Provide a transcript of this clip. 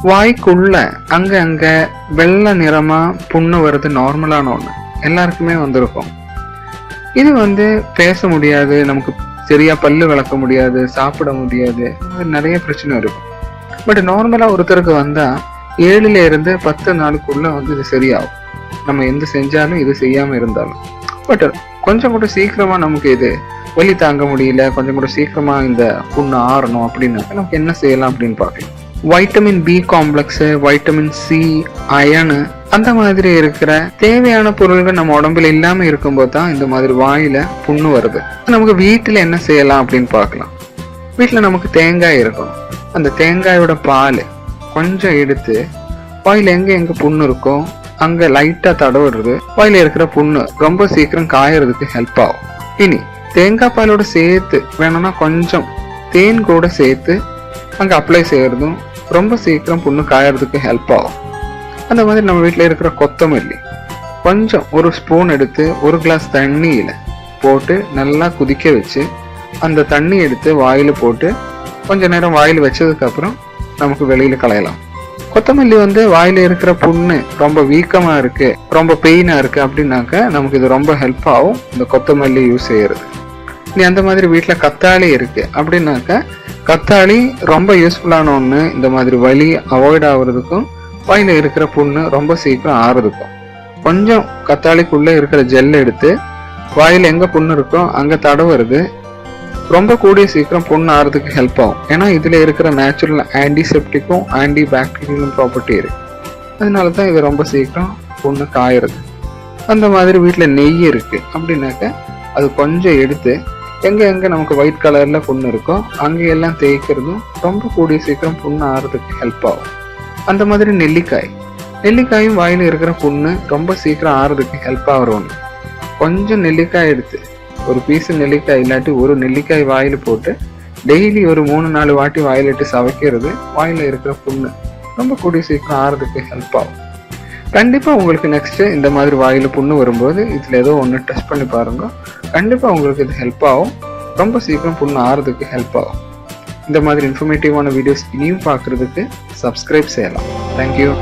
வாய்க்குள்ள அங்க அங்க வெள்ளை நிறமா புண்ணு வருது நார்மலான ஒண்ணு, எல்லாருக்குமே வந்திருக்கும். இது பேச முடியாது, நமக்கு சரியா பல்லு விளக்க முடியாது, சாப்பிட முடியாது, நிறைய பிரச்சனை இருக்கும். பட் நார்மலா ஒருத்தருக்கு வந்தா 7ல இருந்து 10 நாளுக்குள்ள இது சரியாகும், நம்ம எந்த செஞ்சாலும் இது செய்யாம இருந்தாலும். பட் கொஞ்சம் கூட சீக்கிரமா நமக்கு இது வலி தாங்க முடியல, கொஞ்சம் கூட சீக்கிரமா இந்த புண்ணு ஆறணும் அப்படின்னா நமக்கு என்ன செய்யலாம் அப்படின்னு பார்க்கலாம். Vitamin B complex, vitamin C, iron அந்த மாதிரி இருக்கிற தேவையான பொருள்கள் நம்ம உடம்புல இல்லாம இருக்கும்போது தான் இந்த மாதிரி வாயில புண்ணு வருது. நமக்கு வீட்டுல என்ன செய்யலாம் அப்படின்னு பார்க்கலாம். வீட்டுல நமக்கு தேங்காய் இருக்கும், அந்த தேங்காயோட பால் கொஞ்சம் எடுத்து வாயில எங்க புண்ணு இருக்கோ அங்க லைட்டா தடவுறது வாயில இருக்கிற புண்ணு ரொம்ப சீக்கிரம் காயறதுக்கு ஹெல்ப் ஆகும். இனி தேங்காய் பாலோட சேர்த்து வேணும்னா கொஞ்சம் தேன் கூட சேர்த்து அங்க அப்ளை செய்யறதும் ரொம்ப சீக்கிரம் புண்ணு காயறதுக்கு ஹெல்ப் ஆகும். அந்த மாதிரி நம்ம வீட்டுல இருக்கிற கொத்தமல்லி கொஞ்சம் ஒரு ஸ்பூன் எடுத்து ஒரு கிளாஸ் தண்ணியில போட்டு நல்லா குதிக்க வச்சு அந்த தண்ணி எடுத்து வாயில போட்டு கொஞ்ச நேரம் வாயில வச்சதுக்கு அப்புறம் நமக்கு வெளியில களையலாம். கொத்தமல்லி வாயில இருக்கிற புண்ணு ரொம்ப வீக்கமா இருக்கு, ரொம்ப பெயினா இருக்கு அப்படின்னாக்க நமக்கு இது ரொம்ப ஹெல்ப் ஆகும் இந்த கொத்தமல்லி யூஸ் செய்யறது. நீ அந்த மாதிரி வீட்டுல கத்தாழி இருக்கு அப்படின்னாக்க கத்தாழி ரொம்ப யூஸ்ஃபுல்லான ஒண்ணு, இந்த மாதிரி வலி அவாய்ட் ஆகுறதுக்கும் வாயில இருக்கிற புண்ணு ரொம்ப சீக்கிரம் ஆறுறதுக்கும். கொஞ்சம் கத்தாழிக்குள்ள இருக்கிற ஜெல் எடுத்து வாயில எங்க புண்ணு இருக்கோ அங்க தடவுறது ரொம்ப கூடிய சீக்கிரம் புண்ணு ஆறதுக்கு ஹெல்ப் ஆகும். ஏன்னா இதுல இருக்கிற நேச்சுரல் ஆன்டிசெப்டிக்கும் ஆன்டி பாக்டீரியலும் ப்ராப்பர்ட்டி இருக்கு, அதனாலதான் இது ரொம்ப சீக்கிரம் புண்ணு காயறது. அந்த மாதிரி வீட்டுல நெய் இருக்கு அப்படின்னாக்க அது கொஞ்சம் எடுத்து எங்க நமக்கு ஒயிட் கலர்ல புண்ணு இருக்கோ அங்கெல்லாம் தேய்க்கிறதும் ரொம்ப கூடிய சீக்கிரம் புண்ணு ஆறதுக்கு ஹெல்ப் ஆகும். அந்த மாதிரி நெல்லிக்காயும் வாயில இருக்கிற புண்ணு ரொம்ப சீக்கிரம் ஆறதுக்கு ஹெல்ப் ஆகிற ஒண்ணு. கொஞ்சம் நெல்லிக்காய் எடுத்து ஒரு பீஸ் நெல்லிக்காய் இல்லாட்டி ஒரு நெல்லிக்காய் வாயில போட்டு டெய்லி ஒரு 3-4 வாட்டி வாயிலிட்டு சவைக்கிறது வாயில இருக்கிற புண்ணு ரொம்ப கூடிய சீக்கிரம் ஆறதுக்கு ஹெல்ப் ஆகும். கண்டிப்பா உங்களுக்கு நெக்ஸ்ட் இந்த மாதிரி வாயில புண்ணு வரும்போது இதுல ஏதோ ஒண்ணு டெஸ்ட் பண்ணி பாருங்க, கண்டிப்பா உங்களுக்கு இது ஹெல்ப் ஆகும், ரொம்ப சீக்கிரம் புண்ணு ஆறதுக்கு ஹெல்ப் ஆகும். இந்த மாதிரி இன்ஃபர்மேட்டிவான வீடியோஸ் இனியும் பார்க்கறதுக்கு சப்ஸ்கிரைப் செய்யலாம். தேங்க்யூ.